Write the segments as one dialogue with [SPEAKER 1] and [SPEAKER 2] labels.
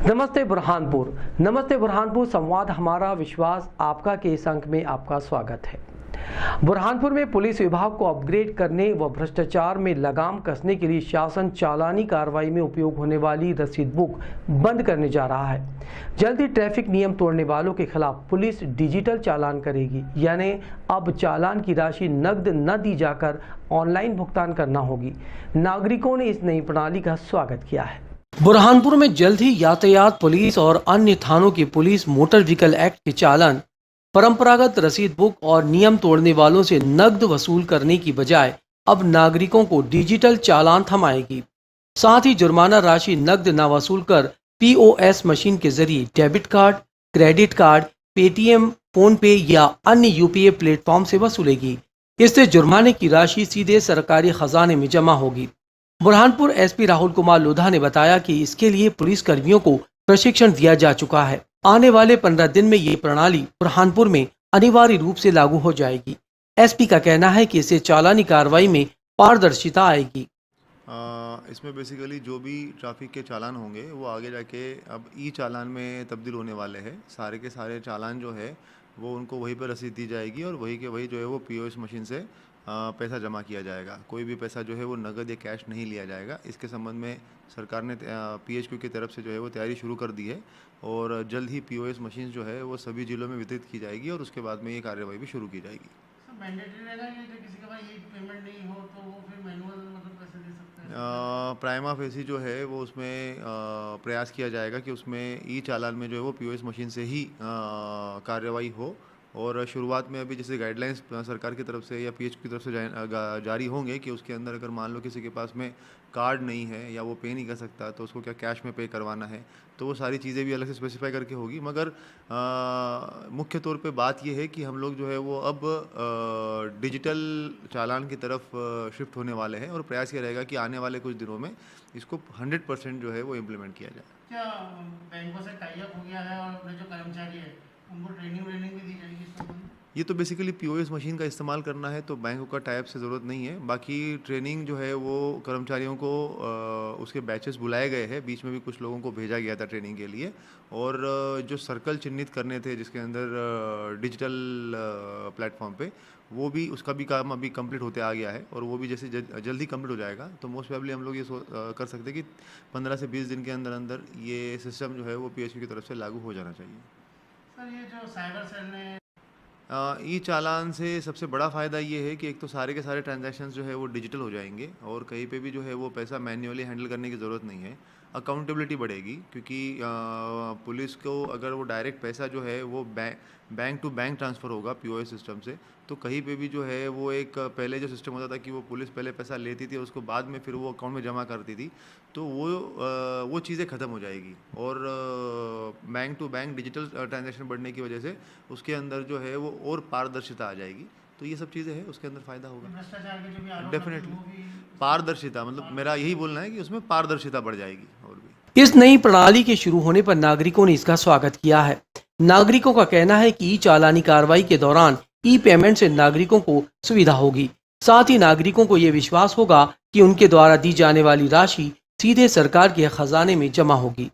[SPEAKER 1] नमस्ते बुरहानपुर संवाद हमारा विश्वास आपका के इस अंक में आपका स्वागत है। बुरहानपुर में पुलिस विभाग को अपग्रेड करने व भ्रष्टाचार में लगाम कसने के लिए शासन चालानी कार्रवाई में उपयोग होने वाली रसीद बुक बंद करने जा रहा है। जल्द ही ट्रैफिक नियम तोड़ने वालों के खिलाफ पुलिस डिजिटल चालान करेगी, यानी अब चालान की राशि नकद न दी जाकर ऑनलाइन भुगतान करना होगी। नागरिकों ने इस नई प्रणाली का स्वागत किया है। बुरहानपुर में जल्द ही यातायात पुलिस और अन्य थानों की पुलिस मोटर व्हीकल एक्ट के चालान परंपरागत रसीद बुक और नियम तोड़ने वालों से नकद वसूल करने की बजाय अब नागरिकों को डिजिटल चालान थमाएगी। साथ ही जुर्माना राशि नकद न वसूल कर POS मशीन के जरिए debit card, credit card, Paytm, phone पे या अन्य UPI प्लेटफॉर्म से वसूलेगी। इससे जुर्माने की राशि सीधे सरकारी खजाने में जमा होगी। बुरहानपुर SP राहुल कुमार लोधा ने बताया कि इसके लिए पुलिस कर्मियों को प्रशिक्षण दिया जा चुका है। आने वाले 15 दिन में ये प्रणाली बुरहानपुर में अनिवार्य रूप से लागू हो जाएगी। SP का कहना है कि इससे चालानी कार्रवाई में पारदर्शिता आएगी।
[SPEAKER 2] इसमें बेसिकली जो भी ट्रैफिक के चालान होंगे वो आगे जाके अब चालान में तब्दील होने वाले हैं। सारे के सारे चालान जो है वो उनको वहीं पर रसीद दी जाएगी और वही के वही जो है वो POS मशीन से पैसा जमा किया जाएगा। कोई भी पैसा जो है वो नगद या कैश नहीं लिया जाएगा। इसके संबंध में सरकार ने PHQ की तरफ से जो है वो तैयारी शुरू कर दी है और जल्द ही POS मशीन जो है वो सभी जिलों में वितरित की जाएगी और उसके बाद में ये कार्रवाई भी शुरू की जाएगी।
[SPEAKER 3] मैंडेटरी रहेगा ये जो किसी का भाई ये पेमेंट नहीं हो तो वो फिर मैनुअल मतलब पैसे दे सकते हैं?
[SPEAKER 2] प्राइमा फेसी जो है वो उसमें प्रयास किया जाएगा कि उसमें चालान में जो है वो POS मशीन से ही कार्रवाई हो और शुरुआत में अभी जैसे गाइडलाइंस सरकार की तरफ से या PHQ की तरफ से जारी होंगे कि उसके अंदर अगर मान लो किसी के पास में कार्ड नहीं है या वो पे नहीं कर सकता तो उसको क्या कैश में पे करवाना है, तो वो सारी चीज़ें भी अलग से स्पेसिफाई करके होगी। मगर मुख्य तौर पे बात ये है कि हम लोग जो है वो अब डिजिटल चालान की तरफ शिफ्ट होने वाले हैं और प्रयास ये रहेगा कि आने वाले कुछ दिनों में इसको 100% जो है वो इम्प्लीमेंट किया जाए।
[SPEAKER 3] क्या बैंकों से टाई अप हो गया है और अपने जो कर्मचारी है उनको ट्रेनिंग भी दी जाएगी इस संबंध में?
[SPEAKER 2] ये तो बेसिकली POS मशीन का इस्तेमाल करना है तो बैंकों का टाइप से ज़रूरत नहीं है। बाकी ट्रेनिंग जो है वो कर्मचारियों को उसके बैचेस बुलाए गए हैं। बीच में भी कुछ लोगों को भेजा गया था ट्रेनिंग के लिए और जो सर्कल चिन्हित करने थे जिसके अंदर डिजिटल प्लेटफॉर्म पे वो भी उसका भी काम अभी कंप्लीट होते आ गया है और वो भी जैसे जल्दी कंप्लीट हो जाएगा तो मोस्ट प्रोबेबली हम लोग ये कर सकते हैं कि 15 से 20 दिन के अंदर अंदर ये सिस्टम जो है वो PHQ की तरफ से लागू हो जाना चाहिए।
[SPEAKER 3] सर ये जो साइबर सेल ने
[SPEAKER 2] चालान से सबसे बड़ा फ़ायदा ये है कि एक तो सारे के सारे ट्रांजैक्शंस जो है वो डिजिटल हो जाएंगे और कहीं पे भी जो है वो पैसा मैन्युअली हैंडल करने की ज़रूरत नहीं है। अकाउंटेबिलिटी बढ़ेगी क्योंकि पुलिस को अगर वो डायरेक्ट पैसा जो है वो बैंक टू बैंक ट्रांसफ़र होगा POS सिस्टम से, तो कहीं पे भी जो है वो एक पहले जो सिस्टम होता था कि वो पुलिस पहले पैसा लेती थी उसको बाद में फिर वो अकाउंट में जमा करती थी, तो वो चीज़ें ख़त्म हो जाएगी और bank to bank digital transaction बढ़ने की वजह से उसके अंदर जो है वो और पारदर्शिता आ जाएगी। तो ये सब चीज़ें हैं उसके अंदर फ़ायदा होगा।
[SPEAKER 3] भ्रष्टाचार के जो भी आरोप
[SPEAKER 2] डेफिनेटली पारदर्शिता, मतलब मेरा यही बोलना है कि उसमें पारदर्शिता बढ़ जाएगी। और भी
[SPEAKER 1] इस नई प्रणाली के शुरू होने पर नागरिकों ने इसका स्वागत किया है। नागरिकों का कहना है कि चालानी कार्रवाई के दौरान पेमेंट से नागरिकों को सुविधा होगी। साथ ही नागरिकों को ये विश्वास होगा कि उनके द्वारा दी जाने वाली राशि सीधे सरकार के खजाने में जमा होगी।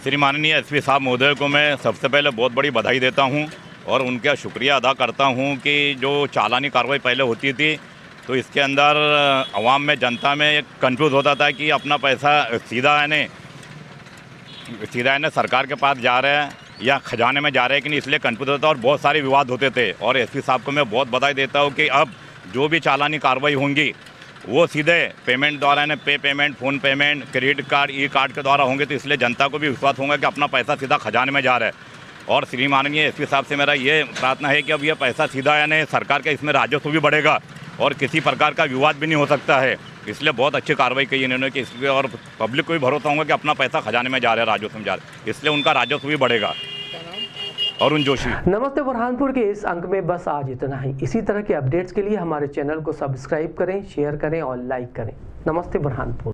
[SPEAKER 4] श्री माननीय SP साहब महोदय को मैं सबसे पहले बहुत बड़ी बधाई देता हूँ और उनका शुक्रिया अदा करता हूँ कि जो चालानी कार्रवाई पहले होती थी तो इसके अंदर आवाम में, जनता में कंफ्यूज होता था कि अपना पैसा सीधा है सरकार के पास जा रहा है या खजाने में जा रहे हैं कि नहीं, इसलिए कंफ्यूज होता और बहुत सारे विवाद होते थे। और SP साहब को मैं बहुत बधाई देता हूँ कि अब जो भी चालानी कार्रवाई होंगी वो सीधे पेमेंट द्वारा यानी पे payment, phone payment, credit card, card के द्वारा होंगे, तो इसलिए जनता को भी विश्वास होगा कि अपना पैसा सीधा खजाने में जा रहा है। और श्री माननीय SP साहब से मेरा ये प्रार्थना है कि अब ये पैसा सीधा यानी सरकार का इसमें राजस्व भी बढ़ेगा और किसी प्रकार का विवाद भी नहीं हो सकता है। इसलिए बहुत अच्छी कार्रवाई की इन्होंने कि इसलिए और पब्लिक को भी भरोसा होगा कि अपना पैसा खजाने में जा रहा है, राजस्व में जा रहा है, इसलिए उनका राजस्व भी बढ़ेगा। अरुण जोशी।
[SPEAKER 1] नमस्ते बुरहानपुर के इस अंक में बस आज इतना ही। इसी तरह के अपडेट्स के लिए हमारे चैनल को सब्सक्राइब करें, शेयर करें और लाइक करें। नमस्ते बुरहानपुर।